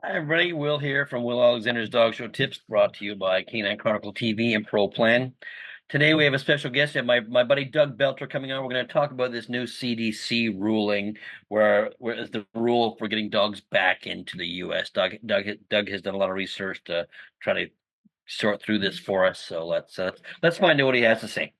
Hi, everybody. Will here from Will Alexander's Dog Show Tips, brought to you by Canine Chronicle TV and Pro Plan. Today we have a special guest, my buddy Doug Belter coming on. We're going to talk about this new CDC ruling, where is the rule for getting dogs back into the U.S. Doug has done a lot of research to try to sort through this for us. So let's find out what he has to say.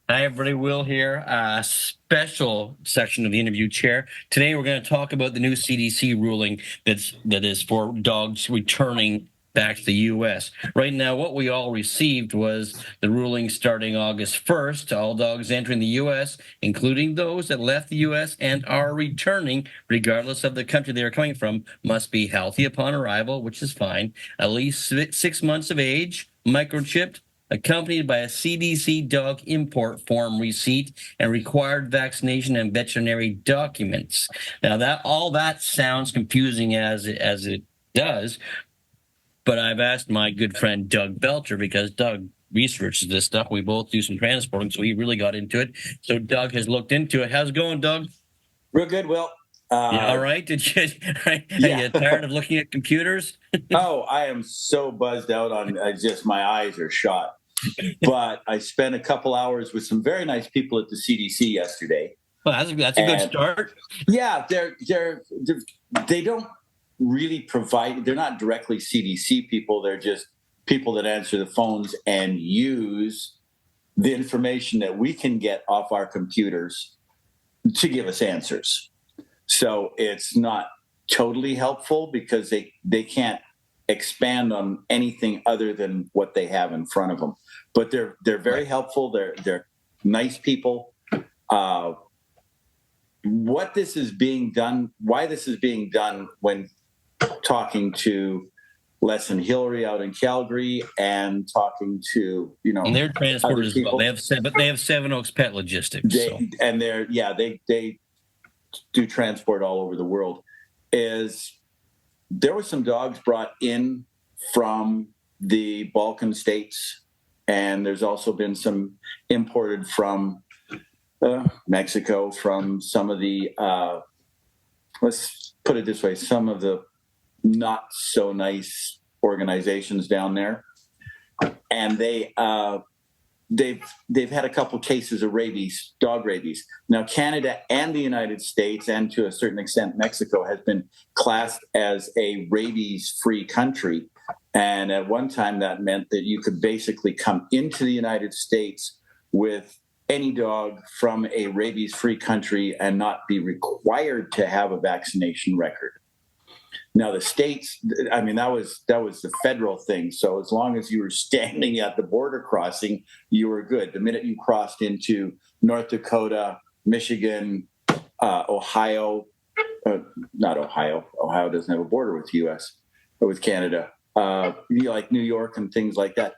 Hi, everybody. Will here. Special section of the interview chair. Today, we're going to talk about the new CDC ruling that is for dogs returning back to the U.S. Right now, what we all received was the ruling starting August 1st. All dogs entering the U.S., including those that left the U.S. and are returning, regardless of the country they are coming from, must be healthy upon arrival, which is fine, at least 6 months of age, microchipped, accompanied by a CDC dog import form receipt and required vaccination and veterinary documents. Now that all that sounds confusing as it does, but I've asked my good friend Doug Belcher because Doug researches this stuff. We both do some transporting, so he really got into it. So Doug has looked into it. How's it going, Doug? Real good, Will. Yeah, all right. Did you? Are Yeah. you tired of looking at computers? Oh, I am so buzzed out on just my eyes are shot. But I spent a couple hours with some very nice people at the CDC yesterday. Well, that's a good And start. yeah, they don't really provide. They're not directly CDC people. They're just people that answer the phones and use the information that we can get off our computers to give us answers. So it's not totally helpful because they can't expand on anything other than what they have in front of them. But they're very helpful. They're nice people. What this is being done, why this is being done when talking to Les and Hillary out in Calgary and talking to And they're other transported as well. people. They have Seven Oaks Pet Logistics. So. They do transport all over the world. Is there were some dogs brought in from the Balkan states, and there's also been some imported from Mexico, from some of the let's put it this way, some of the not so nice organizations down there, and they've had a couple cases of rabies, dog rabies. Now, Canada and the United States, and to a certain extent Mexico, has been classed as a rabies-free country. And at one time, that meant that you could basically come into the United States with any dog from a rabies-free country and not be required to have a vaccination record. Now the states, I mean, that was the federal thing. So as long as you were standing at the border crossing, you were good. The minute you crossed into North Dakota, Michigan, Ohio, not Ohio. Ohio doesn't have a border with the U.S. or with Canada. Like New York and things like that.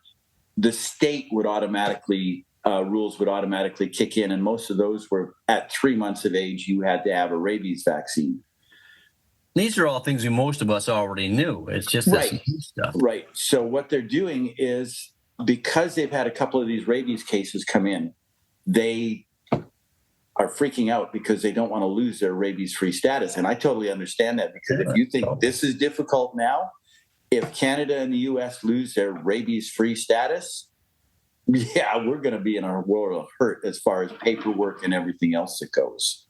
The state would automatically rules would automatically kick in, and most of those were at 3 months of age. You had to have a rabies vaccine. These are all things most of us already knew. It's just this new stuff. Right. So what they're doing is, because they've had a couple of these rabies cases come in, they are freaking out because they don't want to lose their rabies-free status. And I totally understand that, because if you think this is difficult now, if Canada and the U.S. lose their rabies-free status, yeah, we're going to be in a world of hurt as far as paperwork and everything else that goes.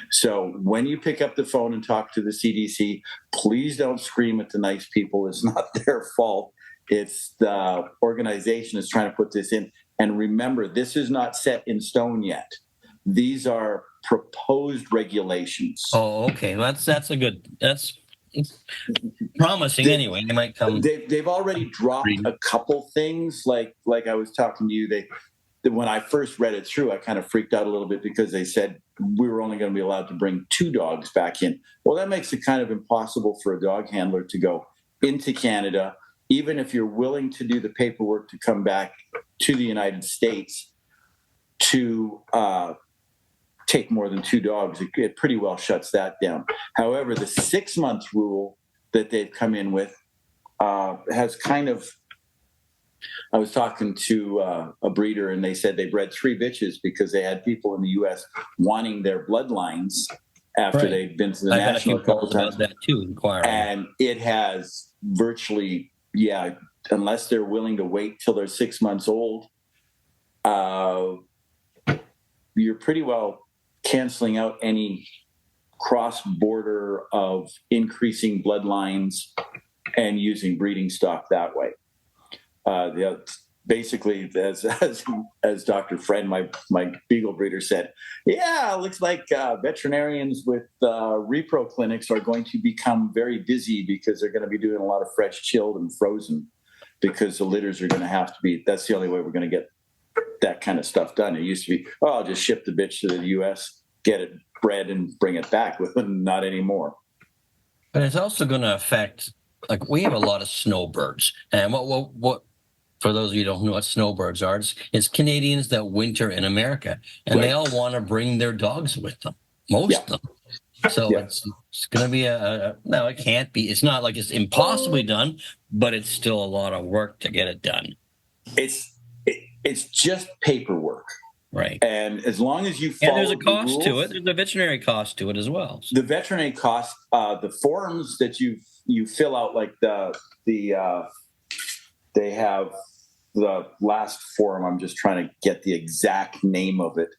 So when you pick up the phone and talk to the CDC, please don't scream at the nice people. It's not their fault. It's the organization is trying to put this in. And remember, this is not set in stone yet. These are proposed regulations. Oh, okay. That's promising anyway. They might come. They've already dropped a couple things. Like I was talking to you, when I first read it through, I kind of freaked out a little bit because they said we were only going to be allowed to bring 2 dogs back in. Well, that makes it kind of impossible for a dog handler to go into Canada, even if you're willing to do the paperwork to come back to the United States to take more than 2 dogs, it pretty well shuts that down. However, the 6-month rule that they've come in with has kind of. I was talking to a breeder, and they said they bred 3 bitches because they had people in the U.S. wanting their bloodlines after they've been to the national a couple times. About that too, inquiring. And it has virtually, unless they're willing to wait till they're 6 months old, you're pretty well canceling out any cross-border of increasing bloodlines and using breeding stock that way. Basically, as Dr. Friend, my beagle breeder, said, it looks like veterinarians with repro clinics are going to become very busy because they're going to be doing a lot of fresh, chilled, and frozen because the litters are going to have to be. That's the only way we're going to get that kind of stuff done. It used to be, I'll just ship the bitch to the U.S., get it bred, and bring it back. Not anymore. But it's also going to affect, like, we have a lot of snowbirds, and what for those of you who don't know what snowbirds are, it's Canadians that winter in America, and they all want to bring their dogs with them, most of them. So it's going to be no, it can't be. It's not like it's impossibly done, but it's still a lot of work to get it done. It's just paperwork. Right. And as long as you follow and there's a cost rules, to it. There's a veterinary cost to it as well. The veterinary cost, the forms that you fill out, like they have the last form. I'm just trying to get the exact name of it.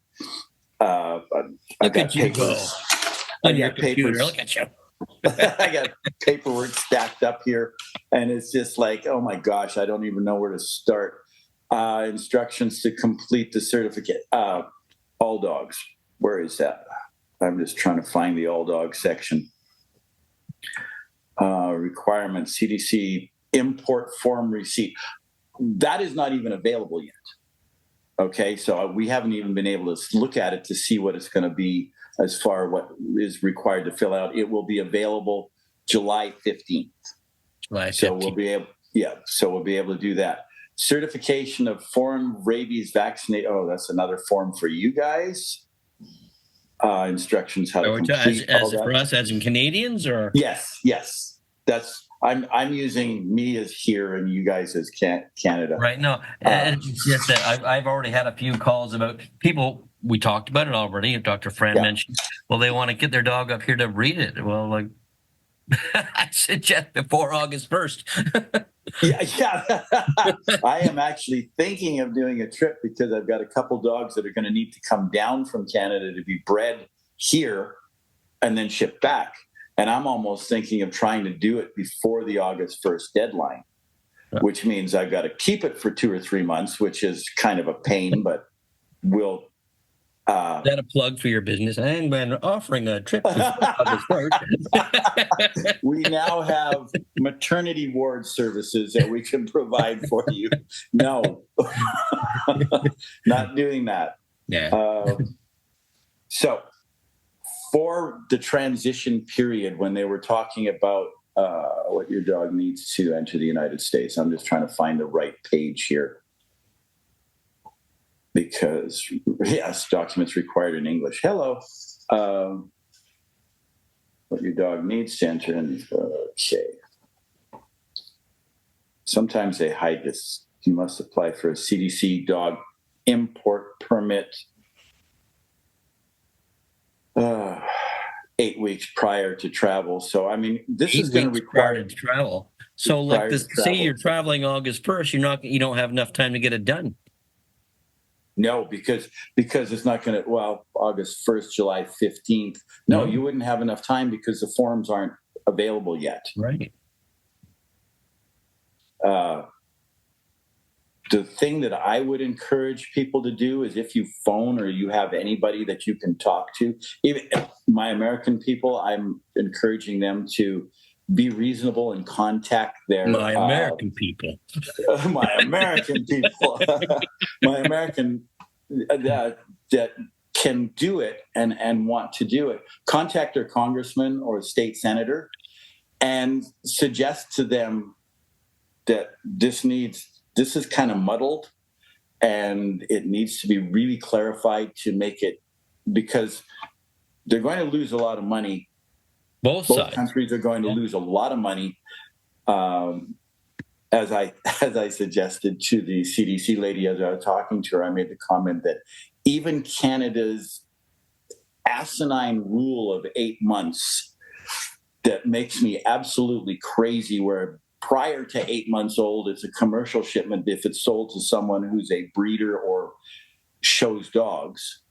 I got papers. On your computer. Look at you. I got paperwork stacked up here, and it's just like, oh my gosh, I don't even know where to start. Instructions to complete the certificate. All dogs. Where is that? I'm just trying to find the all dog section. Requirements, CDC, import form receipt. That is not even available yet. Okay, so we haven't even been able to look at it to see what it's going to be as far what is required to fill out. It will be available July 15th. So we'll be able to do that. Certification of foreign rabies vaccinate. Oh, that's another form for you guys. Instructions how to complete all that. For us as in Canadians, or yes. That's I'm using me as here and you guys as Canada. Right. No, it's just that I've already had a few calls about people. We talked about it already. Dr. Fran mentioned, well, they want to get their dog up here to breed it. Well, like I suggest before August 1st. I am actually thinking of doing a trip because I've got a couple dogs that are going to need to come down from Canada to be bred here and then shipped back. And I'm almost thinking of trying to do it before the August 1st deadline, which means I've got to keep it for 2 or 3 months, which is kind of a pain, but we'll. Is that a plug for your business? And when offering a trip to August 1st. We now have maternity ward services that we can provide for you. No, not doing that. Yeah. So for the transition period, when they were talking about what your dog needs to enter the United States, I'm just trying to find the right page here. Because, yes, documents required in English. Hello. What your dog needs to enter in. Okay. Sometimes they hide this. You must apply for a CDC dog import permit 8 weeks prior to travel. So, I mean, this is going to require to travel. So, like, say you're traveling August 1st, you don't have enough time to get it done. No, because it's not going to, August 1st, July 15th. No, you wouldn't have enough time because the forms aren't available yet. Right. The thing that I would encourage people to do is if you phone or you have anybody that you can talk to, even my American people, I'm encouraging them to be reasonable and contact their my American people that can do it and want to do it. Contact their congressman or state senator and suggest to them that this is kind of muddled and it needs to be really clarified to make it because they're going to lose a lot of money. Both sides. Countries are going to lose a lot of money. As I suggested to the CDC lady as I was talking to her, I made the comment that even Canada's asinine rule of 8 months that makes me absolutely crazy, where prior to 8 months old, it's a commercial shipment if it's sold to someone who's a breeder or shows dogs.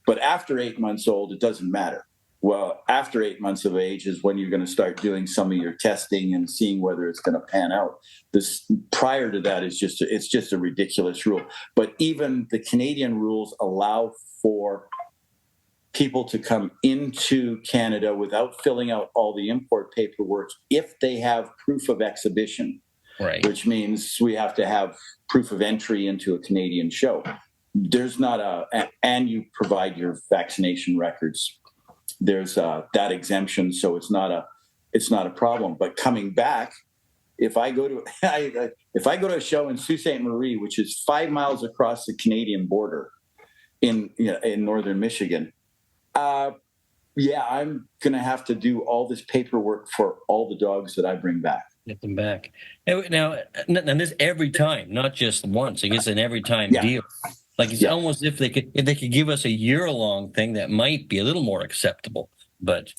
But after 8 months old, it doesn't matter. Well, after 8 months of age is when you're going to start doing some of your testing and seeing whether it's going to pan out. This prior to that is it's just a ridiculous rule. But even the Canadian rules allow for people to come into Canada without filling out all the import paperwork if they have proof of exhibition, right? Which means we have to have proof of entry into a Canadian show. There's not and you provide your vaccination records. There's that exemption, so it's not a problem. But coming back, if I go to a show in Sault Ste. Marie, which is 5 miles across the Canadian border in northern Michigan, I'm going to have to do all this paperwork for all the dogs that I bring back. Get them back. Now, and this every time, not just once. I guess an every time deal. Like it's almost if they could give us a year-long thing, that might be a little more acceptable. But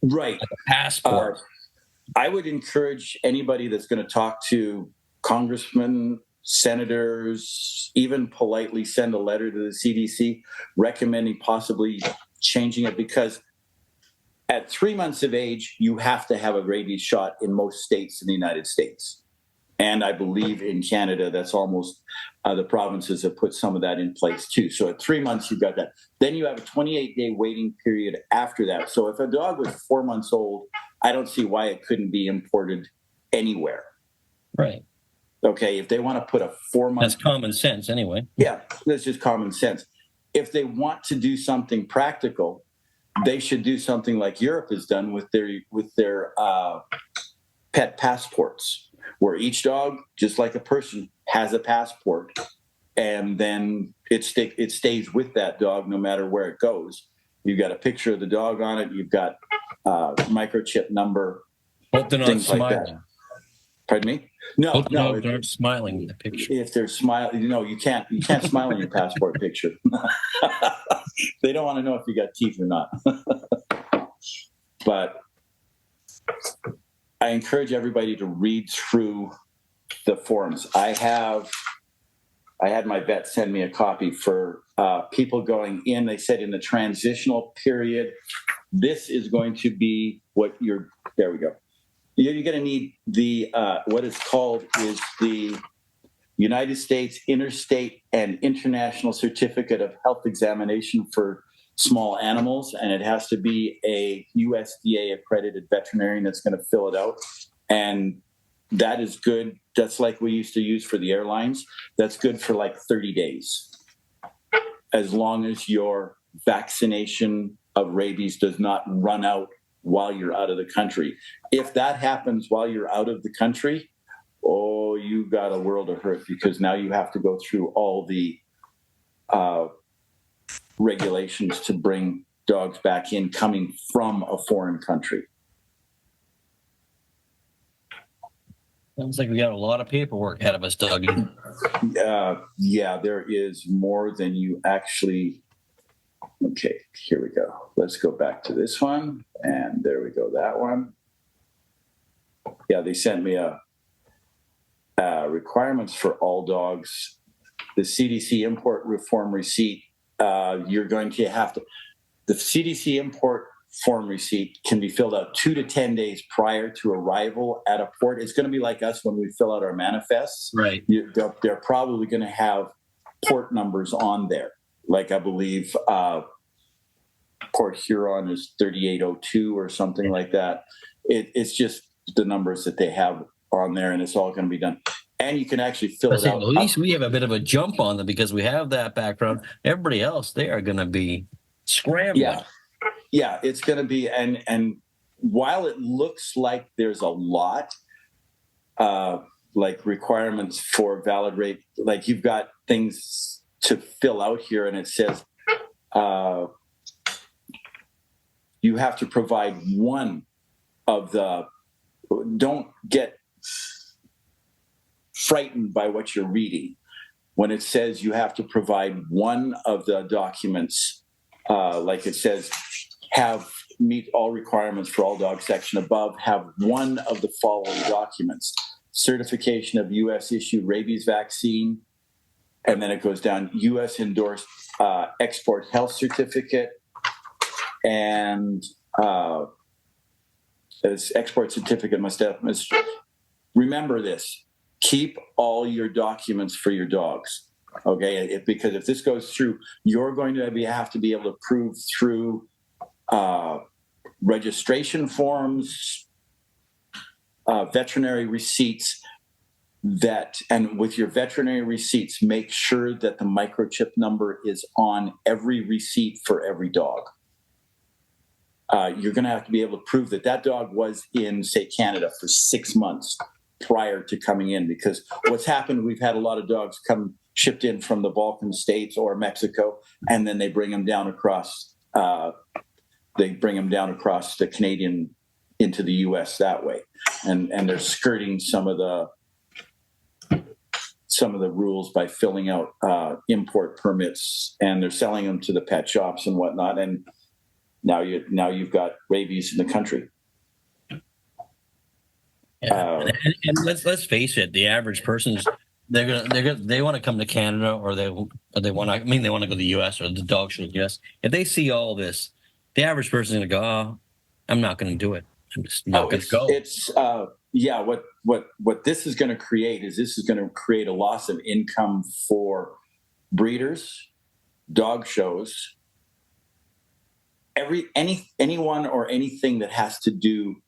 right, like a passport. I would encourage anybody that's going to talk to congressmen, senators, even politely send a letter to the CDC recommending possibly changing it, because at 3 months of age, you have to have a rabies shot in most states in the United States. And I believe in Canada, that's almost the provinces have put some of that in place too. So at 3 months, you've got that. Then you have a 28-day waiting period after that. So if a dog was 4 months old, I don't see why it couldn't be imported anywhere. Right. Okay, if they want to put a 4 month... That's common sense anyway. Yeah, that's just common sense. If they want to do something practical, they should do something like Europe has done with their pet passports, where each dog, just like a person, has a passport, and then it stays with that dog no matter where it goes. You've got a picture of the dog on it. You've got microchip number. Hope they're not smiling. Like Pardon me? No, dogs aren't smiling in the picture. If they're smiling, you can't smile in your passport picture. They don't want to know if you got teeth or not. But I encourage everybody to read through the forms. I had my vet send me a copy for people going in. They said in the transitional period, this is going to be what there we go. You're going to need the, what it's called is the United States Interstate and International Certificate of Health Examination for small animals, and it has to be a USDA accredited veterinarian that's going to fill it out. And that is good. That's like we used to use for the airlines. That's good for like 30 days, as long as your vaccination of rabies does not run out while you're out of the country. If that happens while you're out of the country, oh, you got a world of hurt, because now you have to go through all the regulations to bring dogs back in coming from a foreign country. Sounds like we got a lot of paperwork ahead of us, Doug. Yeah, there is more than you actually... Okay, here we go. Let's go back to this one. And there we go, that one. Yeah, they sent me a requirements for all dogs. The CDC import reform receipt, you're going to have to... The CDC import form receipt can be filled out 2 to 10 days prior to arrival at a port. It's going to be like us when we fill out our manifests. Right. They're probably going to have port numbers on there. Like I believe Port Huron is 3802 or something like that. It's just the numbers that they have on there, and it's all going to be done. And you can actually fill it out. At least we have a bit of a jump on them because we have that background. Everybody else, they are going to be scrambling. Yeah, it's going to be. And while it looks like there's a lot, like requirements for valid rate, like you've got things to fill out here, and it says you have to provide one of the, don't get frightened by what you're reading. When it says you have to provide one of the documents, like it says, meet all requirements for all dogs section above, have one of the following documents: certification of U.S. issued rabies vaccine, and then it goes down, U.S. endorsed export health certificate, and this export certificate must have. Remember this: keep all your documents for your dogs. Okay, because if this goes through, you're going to have to be able to prove through registration forms, veterinary receipts, and with your veterinary receipts, make sure that the microchip number is on every receipt for every dog. You're going to have to be able to prove that that dog was in, say, Canada for 6 months prior to coming in, because what's happened, we've had a lot of dogs shipped in from the Balkan states or Mexico, and then they bring them down across the Canadian into the U.S. that way, and they're skirting some of the rules by filling out import permits, and they're selling them to the pet shops and whatnot. And now you've got rabies in the country. Yeah. And let's face it, the average person's they want to come to Canada, or they want to go to the U.S. or the dog show in the U.S. If they see all this, the average person's going to go, "Oh, I'm not going to do it. I'm just not going to go." It's what this is going to create is a loss of income for breeders, dog shows, anyone or anything that has to do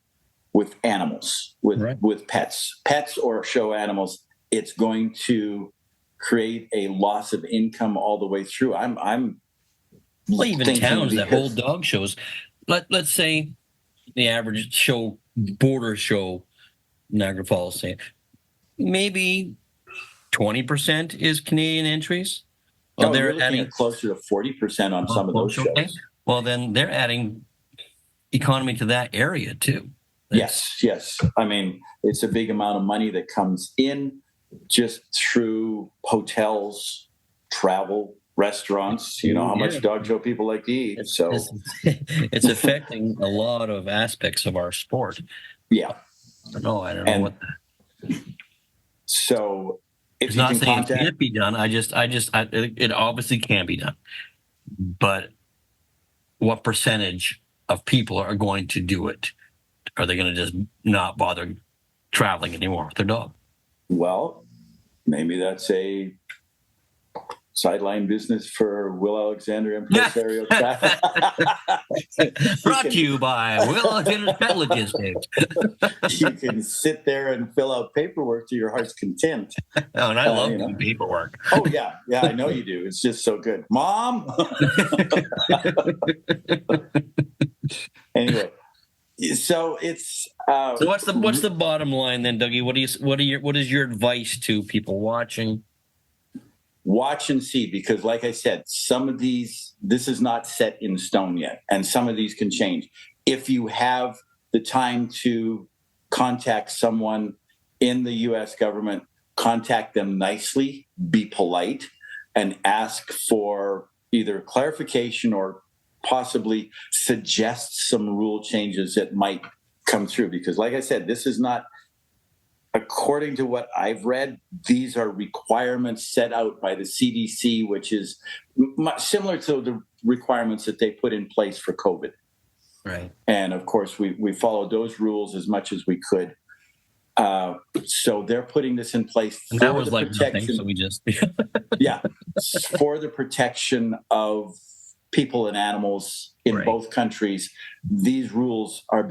with animals, with pets or show animals. It's going to create a loss of income all the way through. I'm even towns that hold dog shows. Let's say the average show, border show, Niagara Falls, say maybe 20% is Canadian entries. Well, they're adding closer to 40% on some of those shows. Okay. Well, then they're adding economy to that area too. Yes. I mean, it's a big amount of money that comes in just through hotels, travel, restaurants. You know how much dog show people like to eat. It's affecting a lot of aspects of our sport. Yeah. I don't know what. So it's not saying it can't be done. It obviously can be done, but what percentage of people are going to do it? Are they going to just not bother traveling anymore with their dog? Well, maybe that's a sideline business for Will Alexander Impresario. Brought to you by Will Alexander's Pet Logistics. You can sit there and fill out paperwork to your heart's content. Oh, and I love doing paperwork. Oh, yeah, I know you do. It's just so good. Mom! Anyway. So it's so what's the bottom line then, Dougie? What is your advice to people watching? Watch and see, because like I said, some of this is not set in stone yet, and some of these can change. If you have the time to contact someone in the U.S. government, contact them nicely, be polite, and ask for either clarification or possibly suggest some rule changes that might come through. Because like I said, this is not, according to what I've read, these are requirements set out by the CDC, which is much similar to the requirements that they put in place for COVID. Right. And of course, we followed those rules as much as we could. So they're putting this in place for the protection. So we just for the protection of people and animals in both countries. These rules are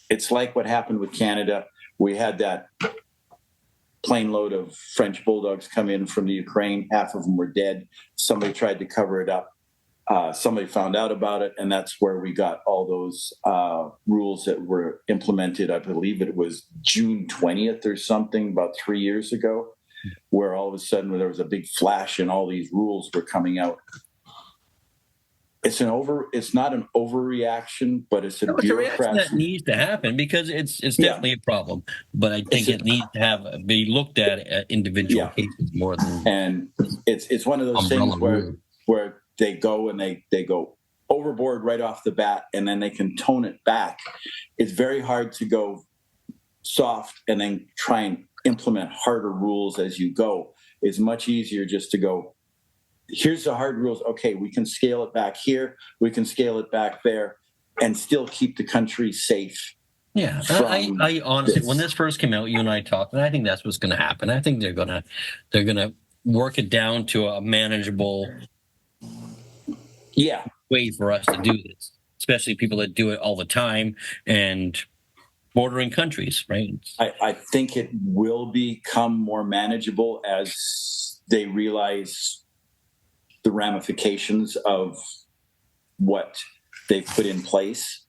it's like what happened with Canada. We had that plane load of French bulldogs come in from the Ukraine. Half of them were dead. Somebody tried to cover it up. Somebody found out about it, and that's where we got all those rules that were implemented. I believe it was June 20th or something, about 3 years ago, where all of a sudden there was a big flash and all these rules were coming out. it's not an overreaction, but it's a No, it's a reaction that bureaucracy. needs to happen because it's Yeah, definitely a problem. But I think it needs to be looked at individual yeah, cases more than and it's one of those umbrella things rule. where they go and they go overboard right off the bat, and then they can tone it back. It's very hard to go soft and then try and implement harder rules as you go. It's much easier just to go, here's the hard rules. Okay, we can scale it back here, we can scale it back there, and still keep the country safe. Yeah, I honestly, when this first came out, you and I talked, and I think that's what's going to happen. I think they're gonna work it down to a manageable way for us to do this, especially people that do it all the time and bordering countries, right? I think it will become more manageable as they realize the ramifications of what they've put in place.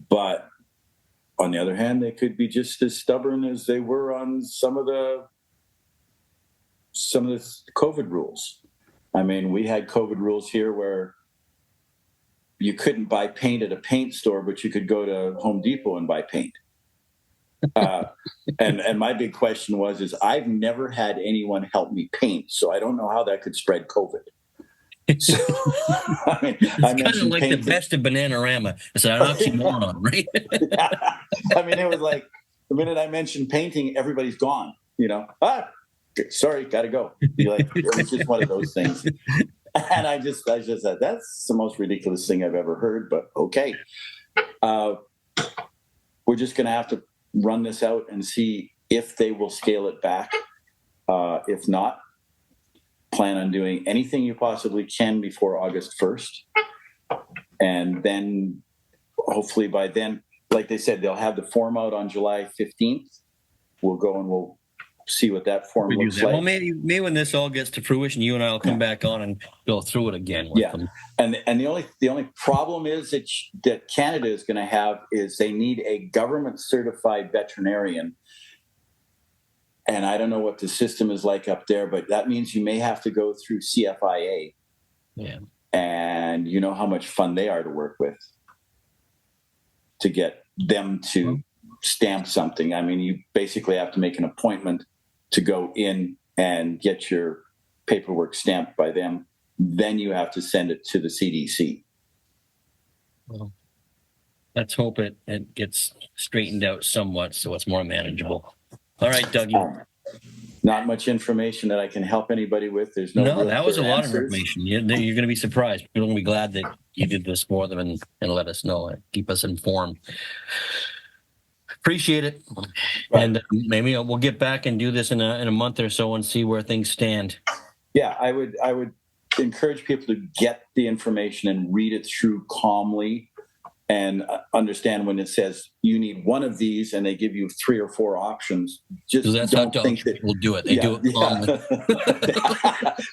But on the other hand, they could be just as stubborn as they were on some of the COVID rules. I mean, we had COVID rules here where you couldn't buy paint at a paint store, but you could go to Home Depot and buy paint. And my big question is I've never had anyone help me paint, so I don't know how that could spread COVID. So, I mean, it's kind of like painting. The best of Bananarama. It's an oxymoron, right? I mean, it was like the minute I mentioned painting, everybody's gone. Sorry, gotta go. It was just one of those things. And I just said, that's the most ridiculous thing I've ever heard, but okay. We're just going to have to run this out and see if they will scale it back. If not, plan on doing anything you possibly can before August 1st. And then hopefully by then, like they said, they'll have the form out on July 15th. We'll go and we'll see what that form looks like. Well, maybe when this all gets to fruition, you and I will come back on and go through it again with them. And the only problem is that Canada is going to have is they need a government certified veterinarian. And I don't know what the system is like up there, but that means you may have to go through CFIA. Yeah. And you know how much fun they are to work with to get them to stamp something. I mean, you basically have to make an appointment to go in and get your paperwork stamped by them. Then you have to send it to the CDC. Well, let's hope it gets straightened out somewhat so it's more manageable. All right, Dougie. Not much information that I can help anybody with. There's no that was a lot of information. You're going to be surprised. People will be glad that you did this for them and let us know and keep us informed. Appreciate it. Right. And maybe we'll get back and do this in a month or so and see where things stand. Yeah, I would encourage people to get the information and read it through calmly and understand when it says you need one of these and they give you 3 or 4 options. Just don't think that people do it. They do it calmly.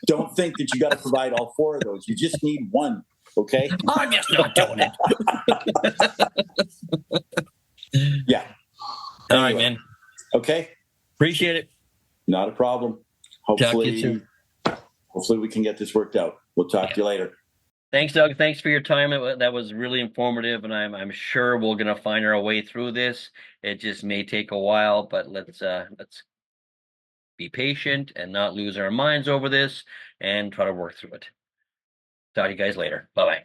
Don't think that you got to provide all 4 of those. You just need one. Okay. I'm just not doing it. Yeah. All right, man. Okay. Appreciate it. Not a problem. Hopefully we can get this worked out. We'll talk to you later. Thanks, Doug. Thanks for your time. That was really informative, and I'm sure we're going to find our way through this. It just may take a while, but let's be patient and not lose our minds over this and try to work through it. Talk to you guys later. Bye-bye.